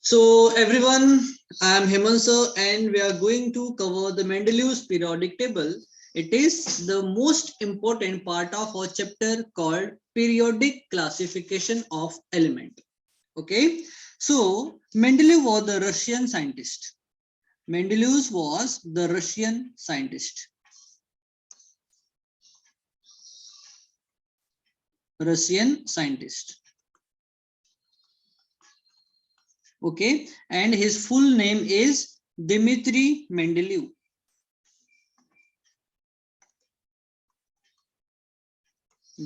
So everyone, I am Hemant sir and we are going to cover the Mendeleev's periodic table. It is the most important part of our chapter called periodic classification of element. Okay, so Mendeleev was the Russian scientist. Mendeleev was the Russian scientist. Russian scientist. Okay, and his full name is Dmitry Mendeleev.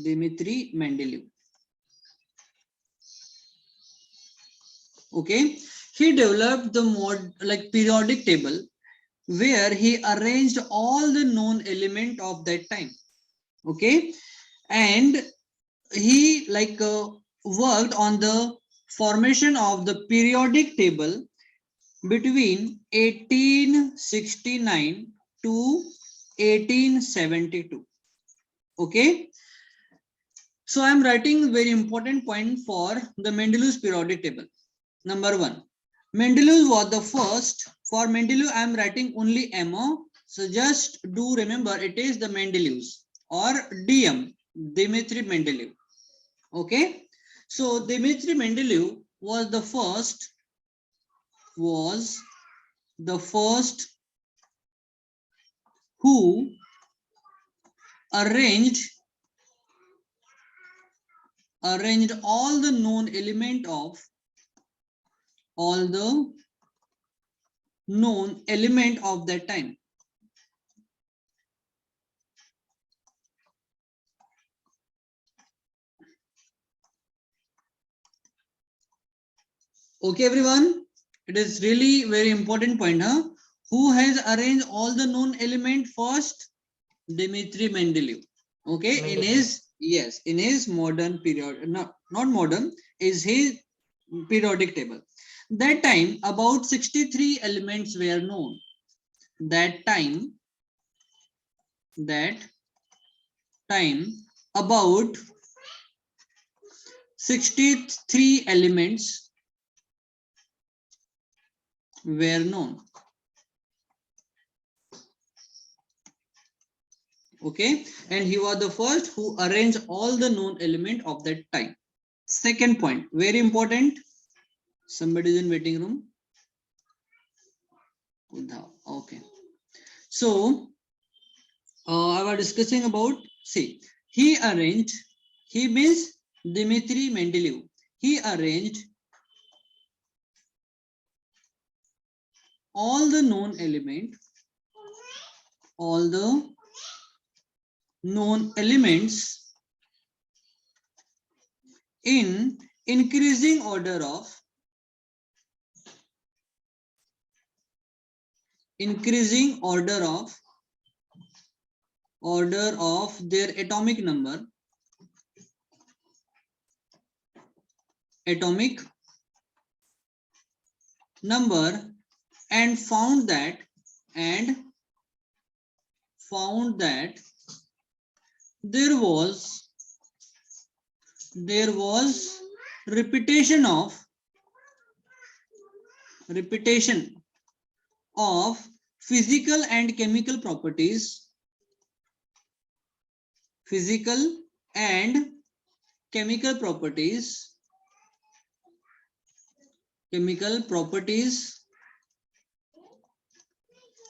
Dmitry Mendeleev. Okay, he developed the periodic table where he arranged all the known element of that time. Okay, and he worked on the formation of the periodic table between 1869 to 1872. Okay, so I am writing very important point for the Mendeleev's periodic table. Number one, Mendeleev was the first. For Mendeleev, I am writing only MO. So just do remember it is the Mendeleev's or DM, Dmitry Mendeleev. Okay. So Dmitry Mendeleev was the first who arranged all the known element of that time. Okay, everyone, it is really very important point, huh? Who has arranged all the known element first? Dmitry Mendeleev. Okay, in his modern period, not modern, is his periodic table. That time about 63 elements were known. That time about 63 elements were known. Okay, and he was the first who arranged all the known element of that time. Second point, very important. Somebody is in waiting room. Okay, so I was discussing about, see, he means Dmitry Mendeleev. He arranged all the known elements in increasing order of their atomic number, and found that there was repetition of physical and chemical properties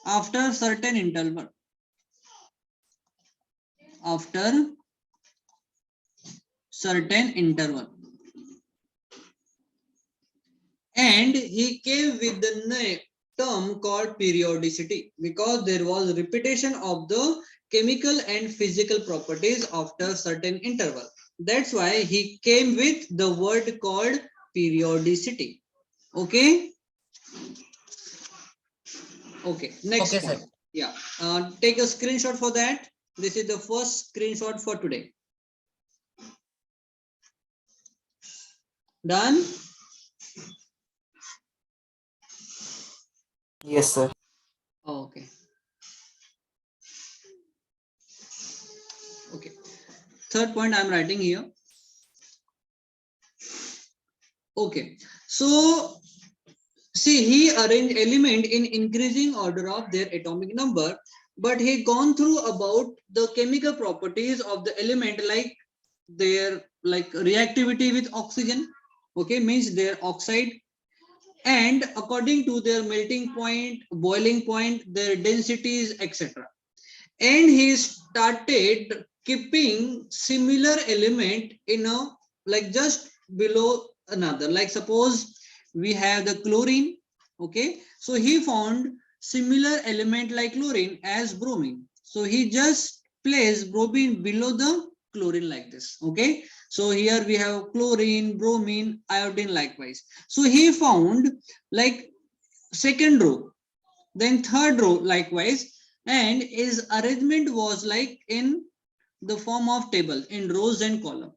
after certain interval. And he came with the term called periodicity because there was repetition of the chemical and physical properties after certain interval. That's why he came with the word called periodicity. Okay. Okay, next Okay, point. sir. Yeah, take a screenshot for that. This is the first screenshot for today. Done? Yes, sir. Okay. Okay. Third point I'm writing here. Okay. So See, he arranged element in increasing order of their atomic number, but he gone through about the chemical properties of the element, like their reactivity with oxygen, okay, means their oxide, and according to their melting point, boiling point, their densities, etc. And he started keeping similar element in a just below another, like suppose we have the chlorine, okay, so he found similar element like chlorine as bromine, so he just placed bromine below the chlorine like this, okay. So here we have chlorine, bromine, iodine likewise. So he found like second row, then third row likewise, and his arrangement was like in the form of table in rows and column.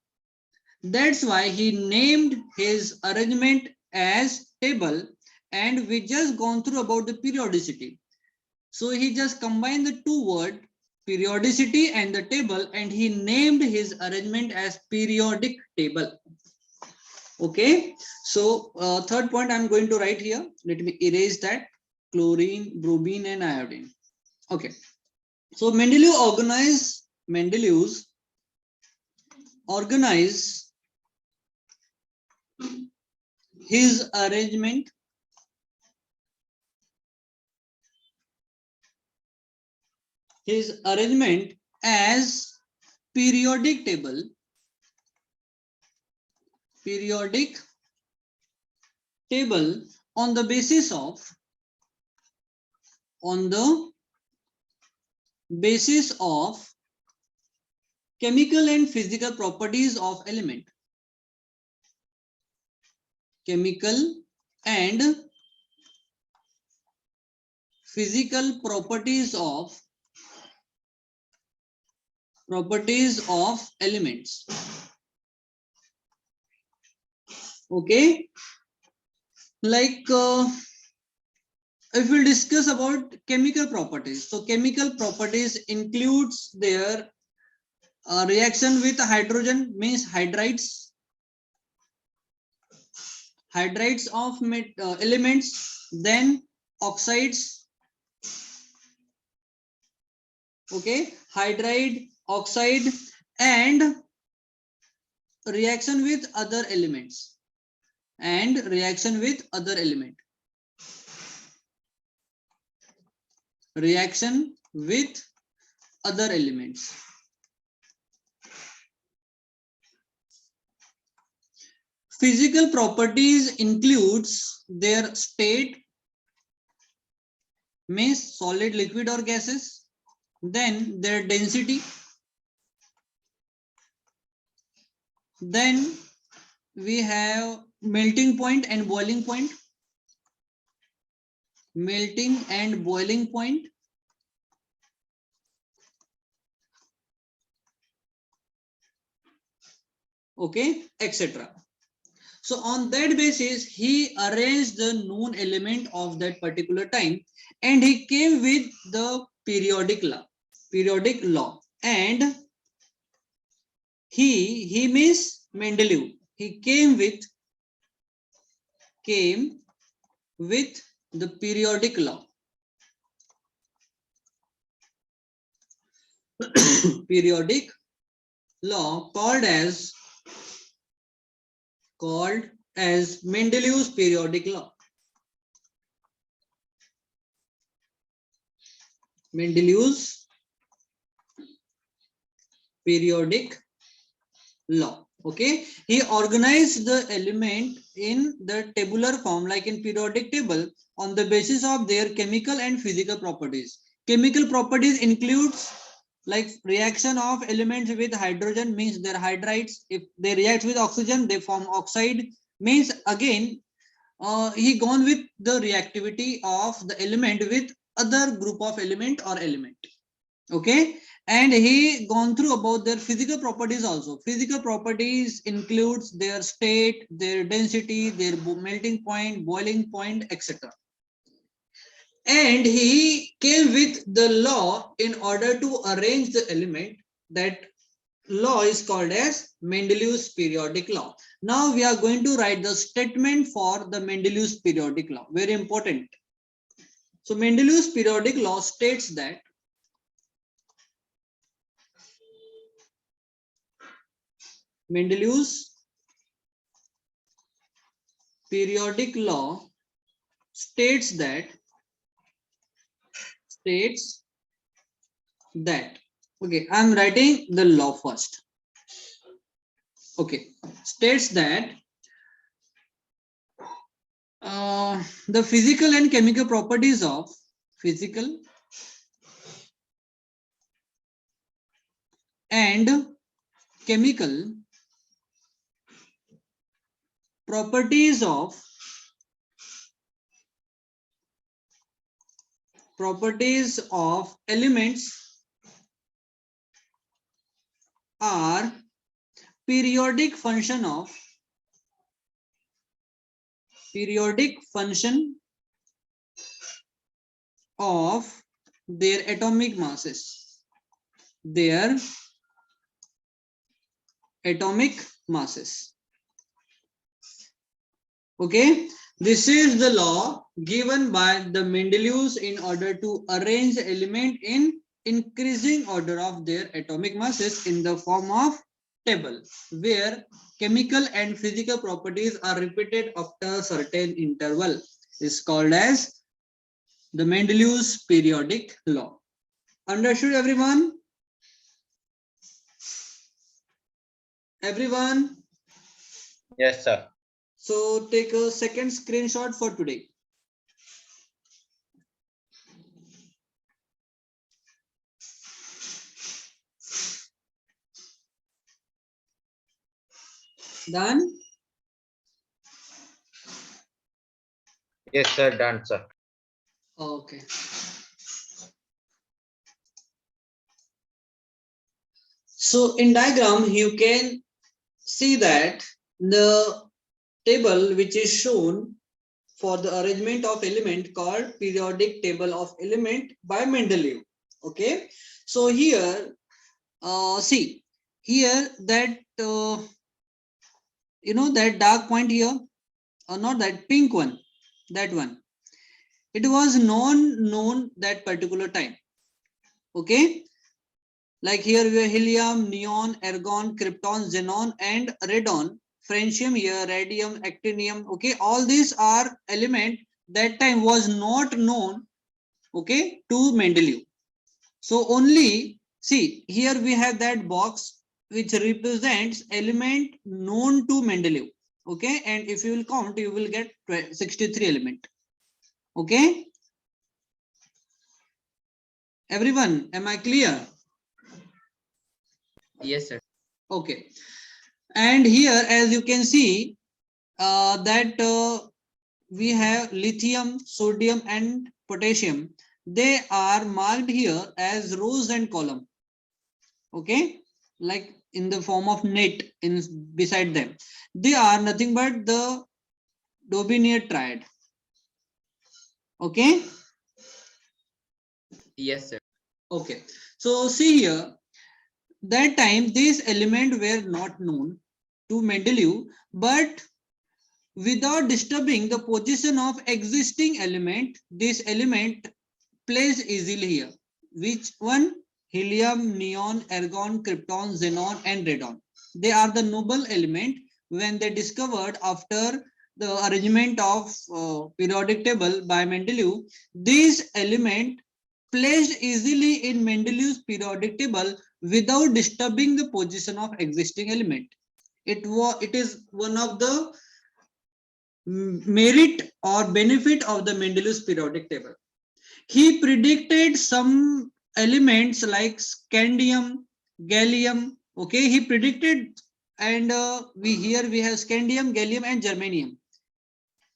That's why he named his arrangement as table. And we just gone through about the periodicity, so he just combined the two word periodicity and the table, and he named his arrangement as periodic table. Okay, so third point I'm going to write here. Let me erase that: chlorine, bromine, and iodine. Okay, so Mendeleev organize his arrangement as periodic table on the basis of chemical and physical properties of element. Chemical and physical properties of elements. Okay, like if we discuss about chemical properties, so chemical properties includes their reaction with hydrogen, means hydrides of elements, then oxides, okay, hydride, oxide, and reaction with other elements, reaction with other elements. Physical properties includes their state, means solid, liquid, or gases, then their density, then we have melting point and boiling point. Okay, etc. So on that basis, he arranged the known element of that particular time, and he came with the periodic law. And he means Mendeleev. He came with the periodic law. Periodic law called as Mendeleev's periodic law. Mendeleev's periodic law. Okay, he organized the element in the tabular form, like in periodic table, on the basis of their chemical and physical properties. Chemical properties includes like reaction of elements with hydrogen, means they're hydrides. If they react with oxygen, they form oxide, means again he gone with the reactivity of the element with other group of element or element. Okay, and he gone through about their physical properties also. Physical properties includes their state, their density, their melting point, boiling point, etc. And he came with the law in order to arrange the element. That law is called as Mendeleev's periodic law. Now we are going to write the statement for the Mendeleev's periodic law. Very important. So Mendeleev's periodic law states that Mendeleev's periodic law states that okay, I'm writing the law first. Okay, states that the physical and chemical properties of physical and chemical properties of elements are periodic function of their atomic masses. Okay, this is the law given by the Mendeleevs in order to arrange element in increasing order of their atomic masses in the form of table, where chemical and physical properties are repeated after a certain interval. Is called as the Mendeleev's periodic law. Understood, everyone? Everyone? Yes, sir. So take a second screenshot for today. Done? Yes, sir. Done, sir. Okay. So in diagram, you can see that the table which is shown for the arrangement of element called periodic table of element by Mendeleev. Okay. So here, see here that that dark point here, or not that pink one, that one. It was known that particular time. Okay. Like here we have helium, neon, argon, krypton, xenon, and radon. Francium here, radium, actinium. Okay, all these are element that time was not known. Okay, to Mendeleev. So only see here we have that box which represents element known to Mendeleev. Okay, and if you will count, you will get 63 element. Okay, everyone, am I clear? Yes, sir. Okay, and here as you can see that we have lithium, sodium, and potassium. They are marked here as rows and column. Okay, like in the form of net in beside them. They are nothing but the Dobinier triad. Okay. Yes, sir. Okay. So see here, that time these elements were not known to Mendeleev, but without disturbing the position of existing element, this element placed easily here. Which one? Helium, neon, argon, krypton, xenon, and radon. They are the noble element when they discovered after the arrangement of periodic table by Mendeleev. These element placed easily in Mendeleev's periodic table without disturbing the position of existing element. It is one of the merit or benefit of the Mendeleev's periodic table. He predicted some elements like scandium, gallium. Okay, he predicted, and we have scandium, gallium, and germanium.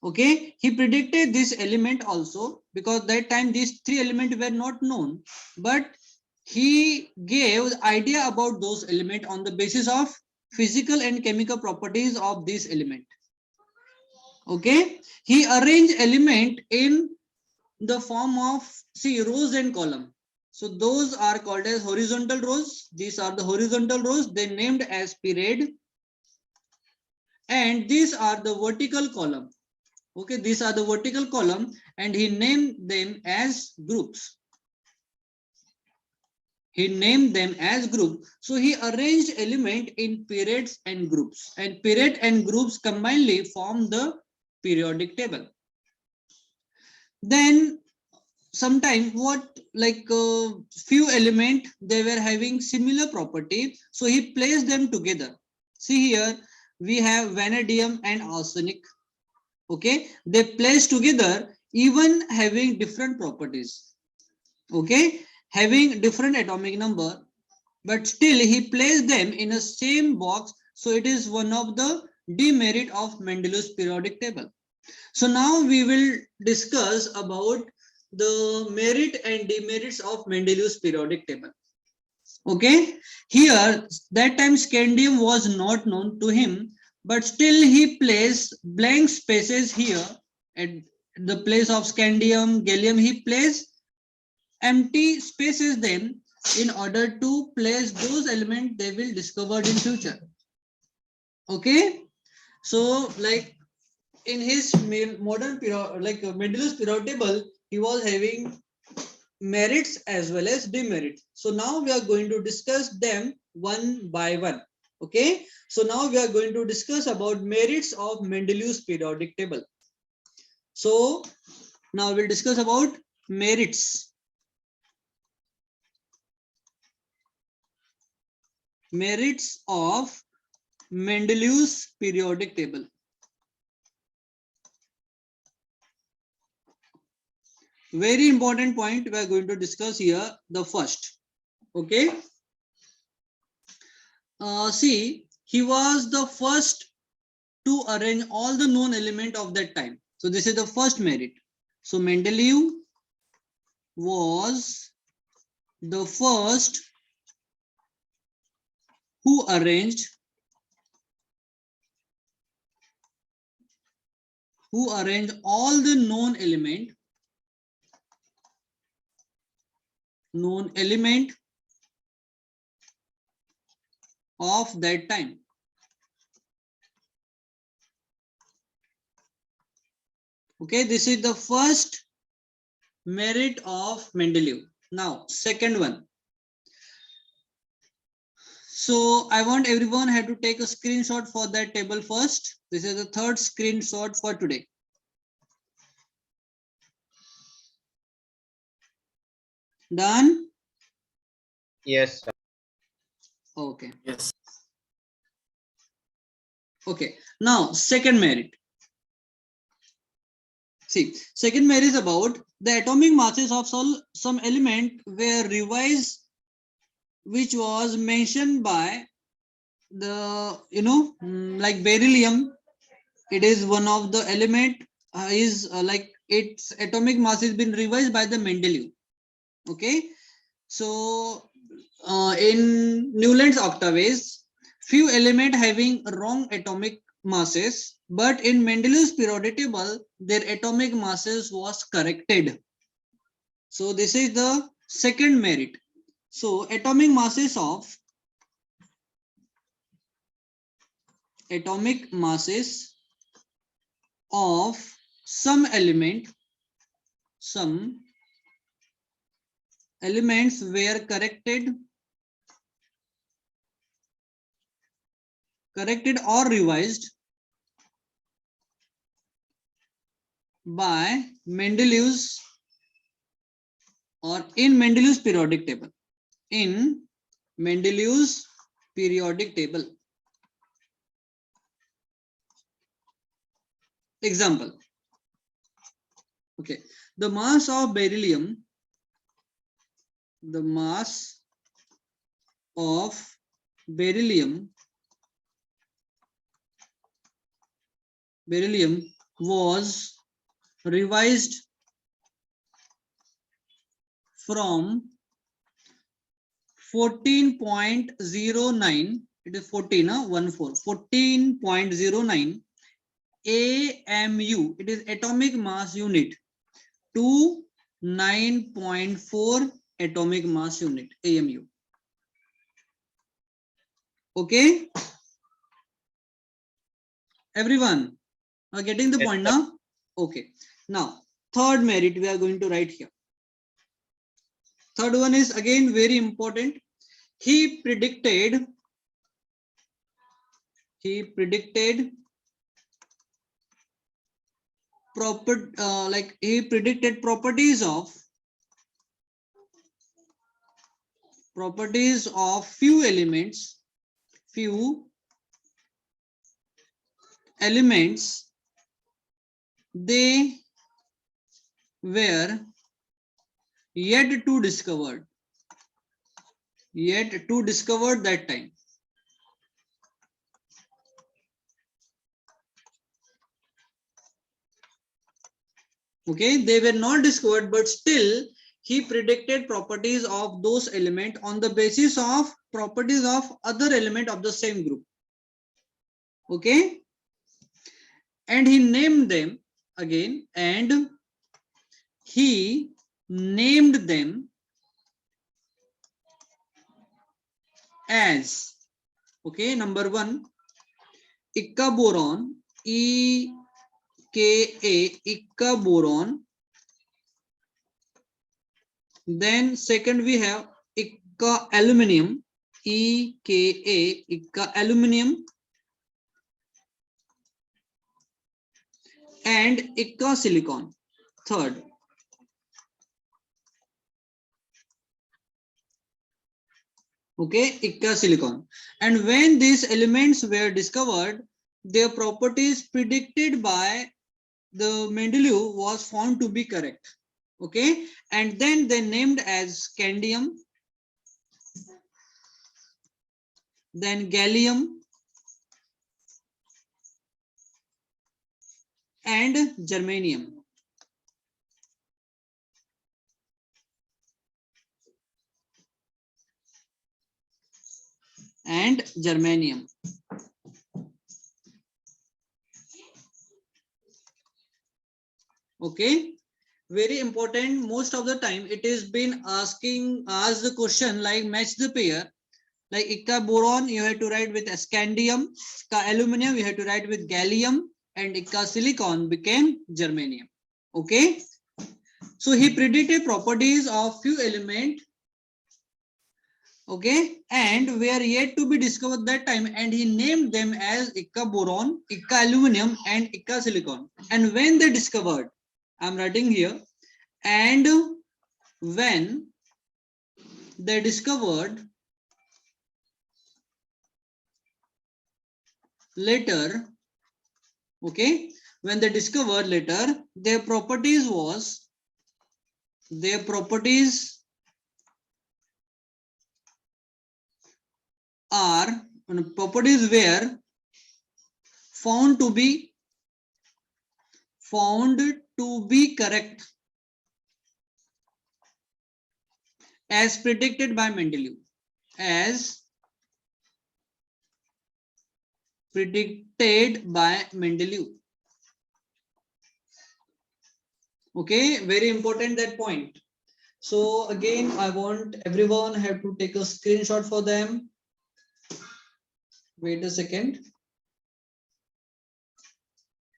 Okay, he predicted this element also because that time these three elements were not known, but he gave idea about those elements on the basis of physical and chemical properties of this element. Okay, he arranged element in the form of rows and column. So those are called as horizontal rows. These are the horizontal rows. They named as period. and these are the vertical column. Okay, these are the vertical column, and he named them as groups. He named them as group. So he arranged element in periods and groups, and period and groups combinedly form the periodic table. Then sometime what, like few element, they were having similar property, so he placed them together. See here, we have vanadium and arsenic. Okay, they placed together, even having different properties. Okay, having different atomic number, but still he placed them in a same box, so it is one of the demerit of Mendeleev's periodic table. So now we will discuss about the merit and demerits of Mendeleev's periodic table. Okay, here that time scandium was not known to him, but still he placed blank spaces here at the place of scandium, gallium. He placed empty spaces them in order to place those elements they will discover in future. Okay, so like in his modern period, like Mendeleev's periodic table, he was having merits as well as demerits. So now we are going to discuss them one by one. Okay, so now we are going to discuss about merits of Mendeleev's periodic table. So now we'll discuss about merits. Merits of Mendeleev's periodic table. Very important point we are going to discuss here. The first, okay. See, he was the first to arrange all the known element of that time. So this is the first merit. So Mendeleev was the first who arranged all the known element of that time. Okay, this is the first merit of Mendeleev. Now, second one. So I want everyone had to take a screenshot for that table first. This is the third screenshot for today. Done? Yes, sir. Okay. Yes. Okay. Now, second merit. See, second merit is about the atomic masses of some element were revised, which was mentioned by the, like beryllium. It is one of the element like its atomic mass has been revised by the Mendeleev. Okay, so in Newland's octaves, few element having wrong atomic masses, but in Mendeleev's periodic table, their atomic masses was corrected. So this is the second merit. So atomic masses of some elements were corrected or revised by Mendeleev's or in Mendeleev's periodic table. In Mendeleev's periodic table. Example. Okay, the mass of beryllium, was revised from 14.09, it is 14.09 AMU, it is atomic mass unit, to 9.4 atomic mass unit AMU. Okay, Everyone are getting the Yes, point sir. now? Okay. Now, third merit we are going to write here. Third one is again very important. He predicted he predicted properties of few elements they were yet to discovered that time. Okay, they were not discovered, but still he predicted properties of those elements on the basis of properties of other element of the same group. Okay, and he named them again, and he named them as, okay, number one, Ika boron, Ika boron. Then second we have Ika aluminum, Ika aluminum, and Ika silicon. Third. Okay, Ika silicon. And when these elements were discovered, their properties predicted by the Mendeleev was found to be correct. Okay, and then they named as scandium, then gallium, and germanium. Okay, very important. Most of the time it is been asked the question like match the pair. Like Ika boron, you have to write with scandium. Ika aluminum, you have to write with gallium, and Ika silicon became germanium. Okay, so he predicted properties of few elements. Okay, and were yet to be discovered that time, and he named them as Ika boron, Ika aluminum, and Ika silicon. And when they discovered, I'm writing here, and when they discovered later, okay, when they discovered later, their properties were found to be correct as predicted by Mendeleev. As predicted by Mendeleev. Okay, very important that point. So again, I want everyone have to take a screenshot for them. Wait a second.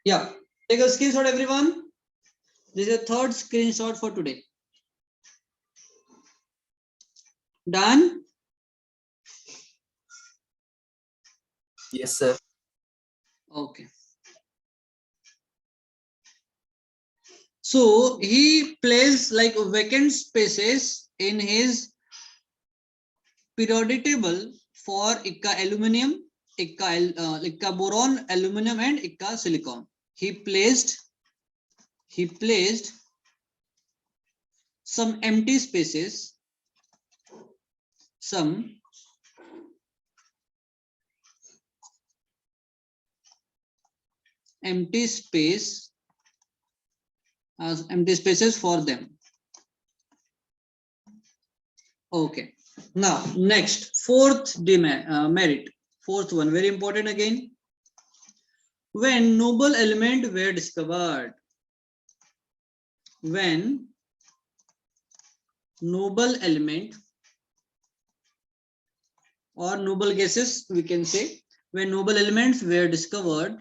Yeah, take a screenshot, everyone. This is a third screenshot for today. Done? Yes, sir. Okay. So he placed like vacant spaces in his periodic table for Ika aluminum, Ika boron, aluminum, and Ika silicon. He placed some empty spaces, empty spaces for them. Okay. Now next, fourth merit, fourth one, very important again. When noble element were discovered, when noble element or noble gases, we can say, when noble elements were discovered,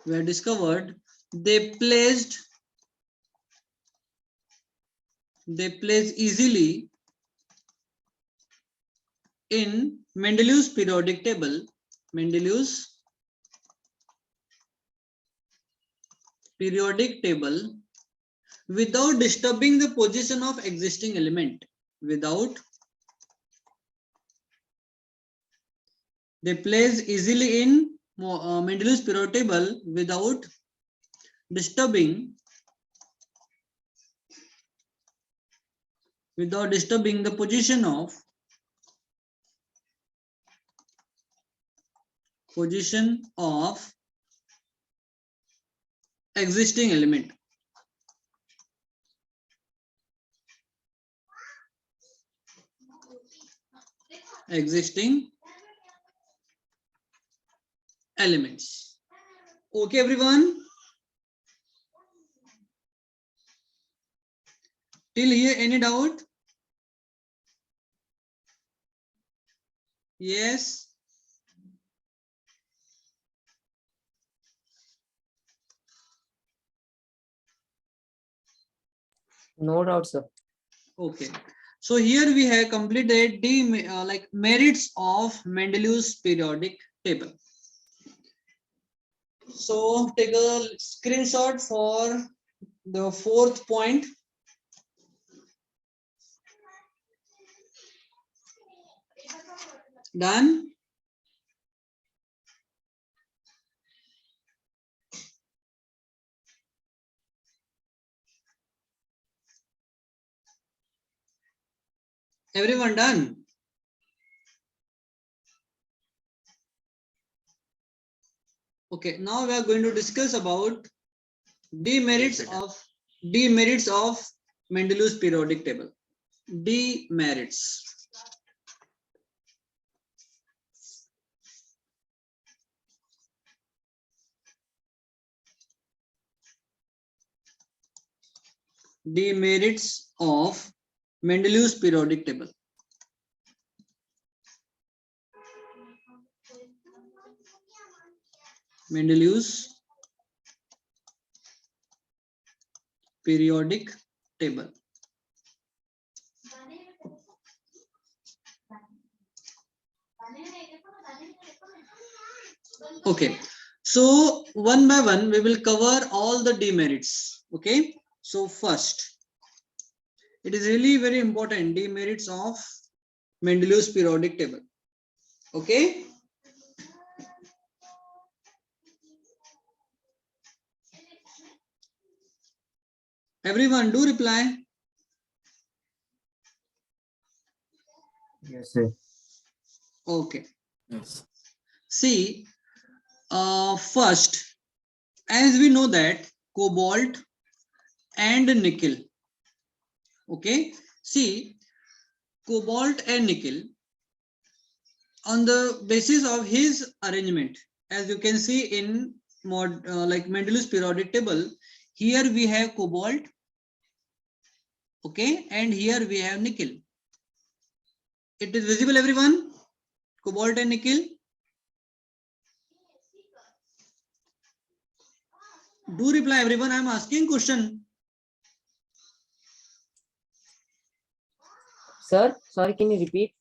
were discovered, they placed easily in Mendeleev's periodic table. Mendeleev's periodic table without disturbing the position of existing element. They place easily in Mendeleev's periodic table without disturbing the position of existing element. Existing elements. Okay, everyone. Till here, any doubt? Yes. No doubt, sir. Okay. So here we have completed the merits of Mendeleev's periodic table. So take a screenshot for the fourth point. Done. Everyone done? Okay, now we are going to discuss about demerits of Mendeleev's periodic table. Demerits. Demerits of Mendeleev's periodic table. Mendeleev's periodic table. Okay, so one by one we will cover all the demerits. Okay, so first, it is really very important, demerits of Mendeleev's periodic table. Okay. Everyone do reply. Yes, sir. Okay. Yes. See, first, as we know that cobalt and nickel. Okay. See, cobalt and nickel, on the basis of his arrangement, as you can see in Mendeleev's periodic table, here we have cobalt, okay, and here we have nickel. It is visible, everyone? Cobalt and nickel. Do reply, everyone. I am asking question. Sir, sorry, can you repeat?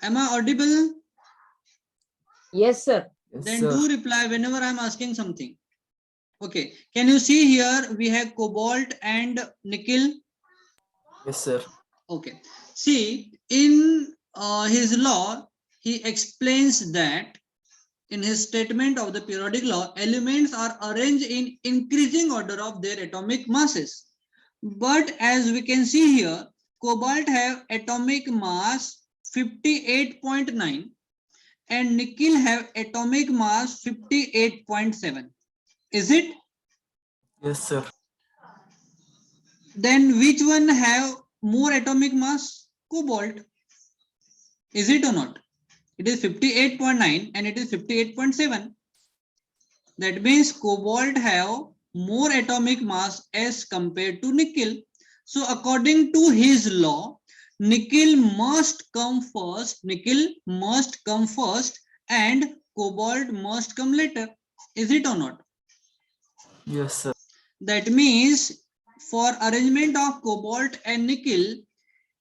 Am I audible? Yes, sir. Yes, Then sir. do reply whenever I am asking something. Okay. Can you see here we have cobalt and nickel? Yes, sir. Okay. See, in his law, he explains that in his statement of the periodic law, elements are arranged in increasing order of their atomic masses. But as we can see here, cobalt have atomic mass 58.9 and nickel have atomic mass 58.7. Is it? Yes, sir. Then which one have more atomic mass? Cobalt. Is it or not? It is 58.9 and it is 58.7. That means cobalt have more atomic mass as compared to nickel. So according to his law, nickel must come first and cobalt must come later. Is it or not? Yes, sir. That means for arrangement of cobalt and nickel,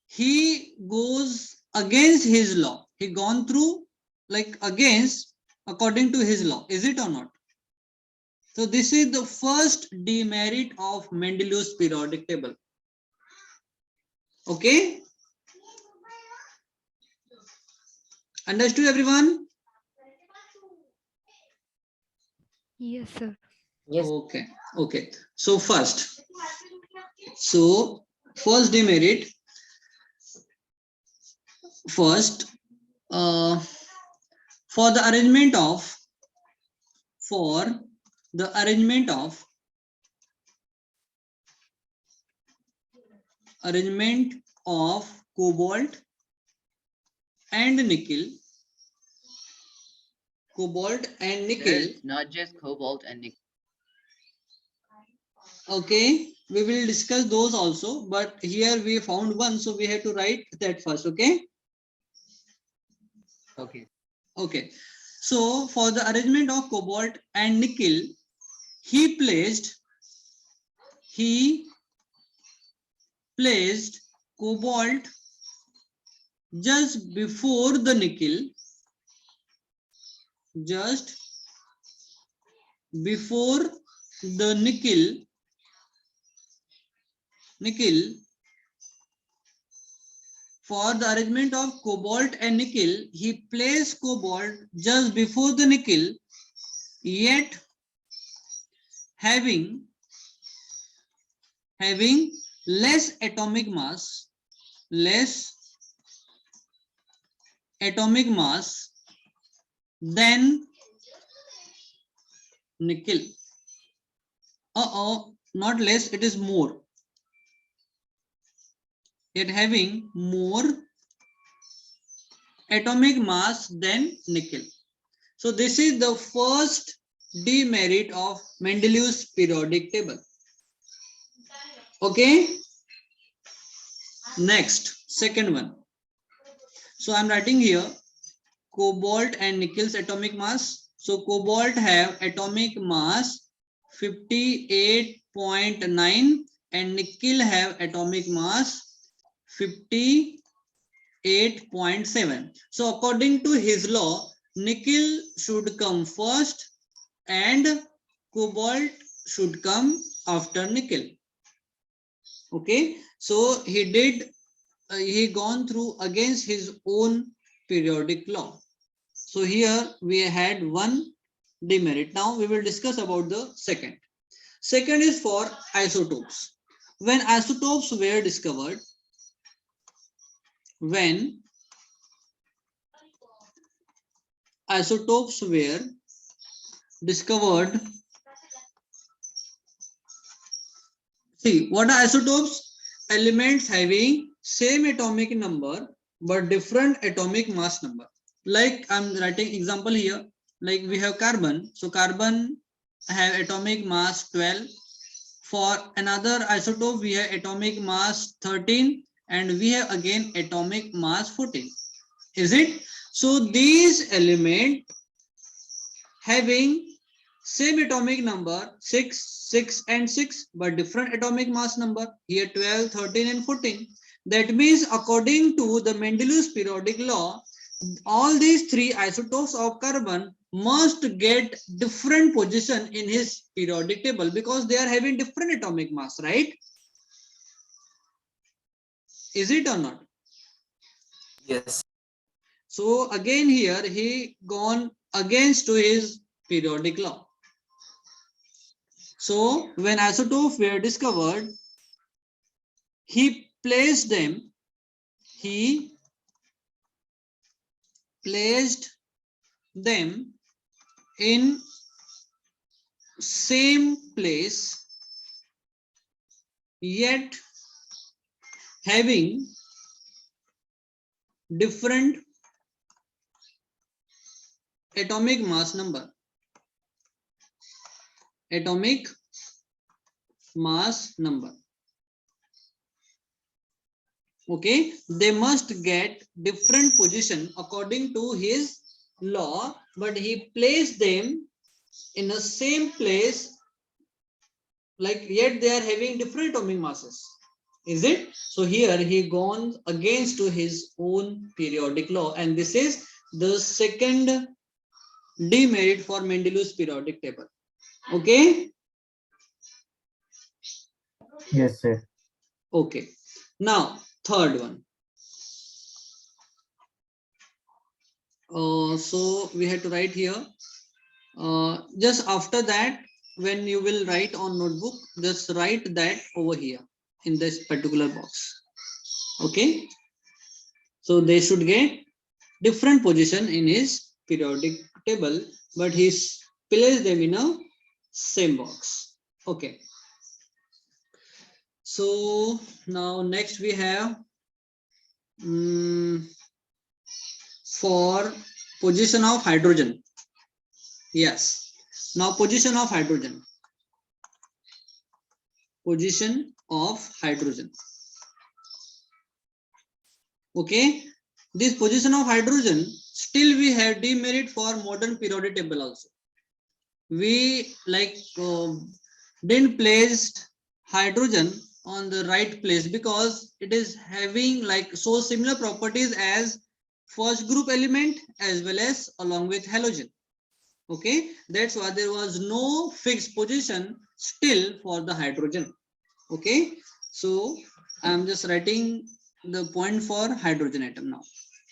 he goes against his law. He gone through like against according to his law. Is it or not? So this is the first demerit of Mendeleev's periodic table. Okay. Understood everyone? Yes, sir. Yes. Okay. Okay. So first demerit. First, for the arrangement of cobalt and nickel, There's not just cobalt and nickel. okay, we will discuss those also, but here we found one, so we have to write that first. Okay. Okay. Okay, so for the arrangement of cobalt and nickel, he placed cobalt just before the nickel, just before the nickel. For the arrangement of cobalt and nickel, he placed cobalt just before the nickel, yet having less atomic mass than nickel. Not less, it is more. Yet having more atomic mass than nickel. So this is the first demerit of Mendeleev's periodic table. Okay. Next, second one. So I'm writing here cobalt and nickel's atomic mass. So cobalt have atomic mass 58.9 and nickel have atomic mass 58.7. So according to his law, nickel should come first and cobalt should come after nickel. Okay, so he gone through against his own periodic law. So here we had one demerit. Now we will discuss about the second. Second is for isotopes. When isotopes were discovered, see what are isotopes? Elements having same atomic number but different atomic mass number. Like I'm writing example here, like we have carbon. So carbon have atomic mass 12. For another isotope, we have atomic mass 13 and we have again atomic mass 14. Is it? So these elements having same atomic number 6 and 6 but different atomic mass number, here 12, 13 and 14. That means according to the Mendeleev's periodic law, all these three isotopes of carbon must get different position in his periodic table because they are having different atomic mass, right? Is it or not? Yes. So again here he gone against to his periodic law. So when isotopes were discovered, he placed them in same place, yet having different atomic mass number. Okay, they must get different position according to his law, but he placed them in the same place, like yet they are having different atomic masses. Is it? So here he gone against to his own periodic law, and this is the second demerit for Mendeleev's periodic table. Okay. Yes, sir. Okay. Now third one. So we have to write here. Just after that, when you will write on notebook, just write that over here in this particular box. Okay. So they should get different position in his periodic table, but he's placed them in a same box. Okay. So now next we have for position of hydrogen. Yes. Now position of hydrogen. Position of hydrogen. Okay. This position of hydrogen, still we have demerit for modern periodic table also. We like didn't place hydrogen on the right place because it is having like so similar properties as first group element as well as along with halogen. Okay, that's why there was no fixed position still for the hydrogen. Okay, so I'm just writing the point for hydrogen atom now.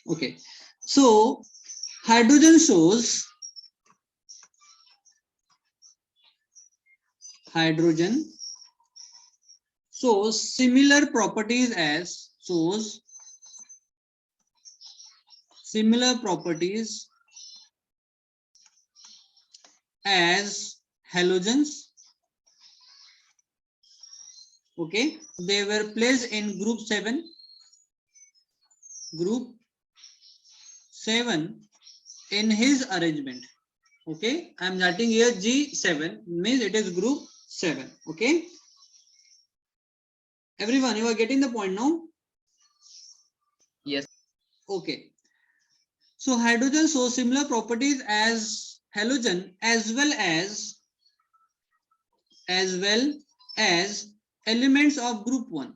Okay, so hydrogen shows similar properties as halogens. Okay, they were placed in group 7 in his arrangement. Okay, I'm writing here G7, means it is group 7. Okay, everyone, you are getting the point now? Yes. Okay, so hydrogen shows similar properties as halogen as well as elements of group 1.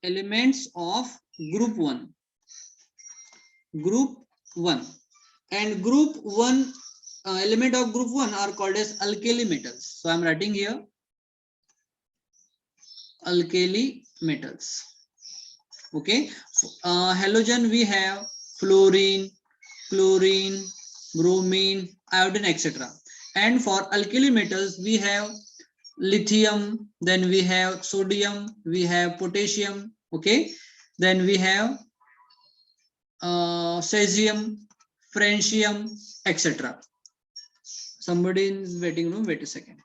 Elements of group 1. And group 1 element of group 1 are called as alkali metals. So I'm writing here alkali metals. Okay, halogen we have fluorine, chlorine, bromine, iodine, etc. And for alkali metals we have lithium, then we have sodium, we have potassium. Okay, then we have cesium, francium, etc. Somebody is waiting room. Wait a second.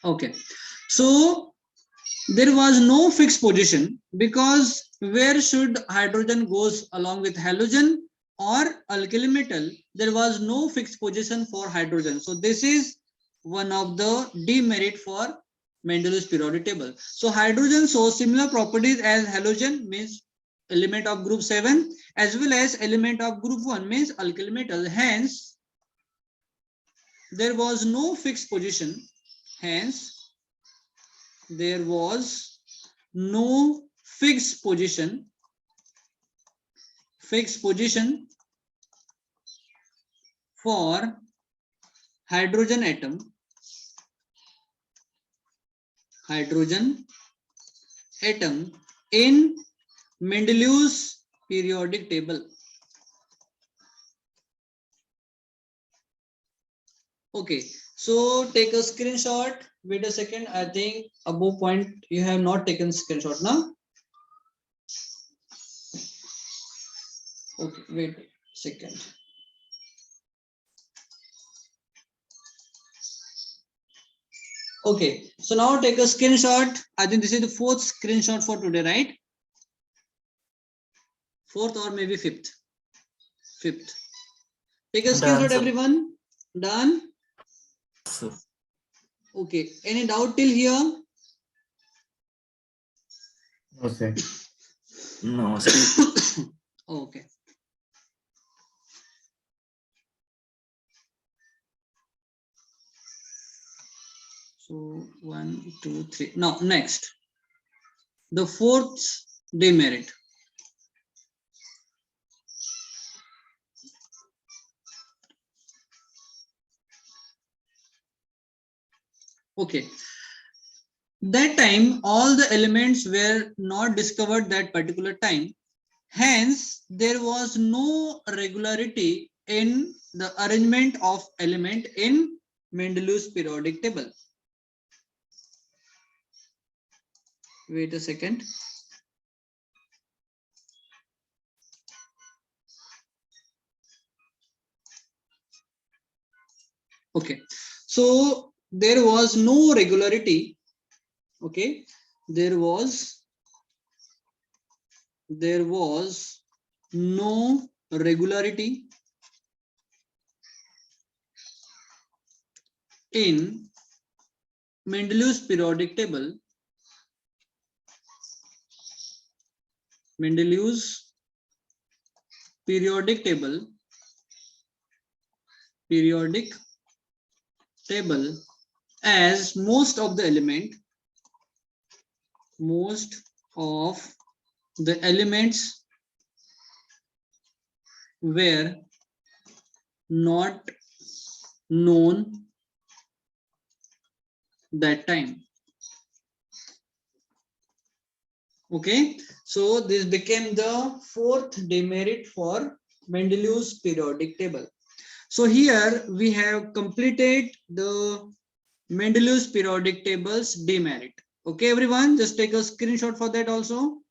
Okay, so there was no fixed position because where should hydrogen goes along with halogen or alkali metal, there was no fixed position for hydrogen. So this is one of the demerit for Mendeleev's periodic table. So hydrogen shows similar properties as halogen, means element of group 7, as well as element of group 1, means alkali metal. Hence there was no fixed position. Hence there was no fixed position for hydrogen atom in Mendeleev's periodic table. Okay, so take a screenshot. Wait a second. I think above point you have not taken screenshot now. Okay, wait a second. Okay, so now take a screenshot. I think this is the 4th screenshot for today, right? 4th or maybe 5th. Take a screenshot, everyone. Done? Sir. Okay, any doubt till here? No, sir. No, sir. Okay, So 1, 2, 3. Now next, the fourth demerit. Okay. That time, all the elements were not discovered that particular time. Hence, there was no regularity in the arrangement of element in Mendeleev's periodic table. Wait a second. Okay, so there was no regularity. Okay, there was no regularity in Mendeleev's periodic table. Mendeleev's periodic table as most of the elements were not known that time. Okay, so this became the fourth demerit for Mendeleev's periodic table. So here we have completed the Mendeleev's periodic table's demerit. Okay, everyone, just take a screenshot for that also.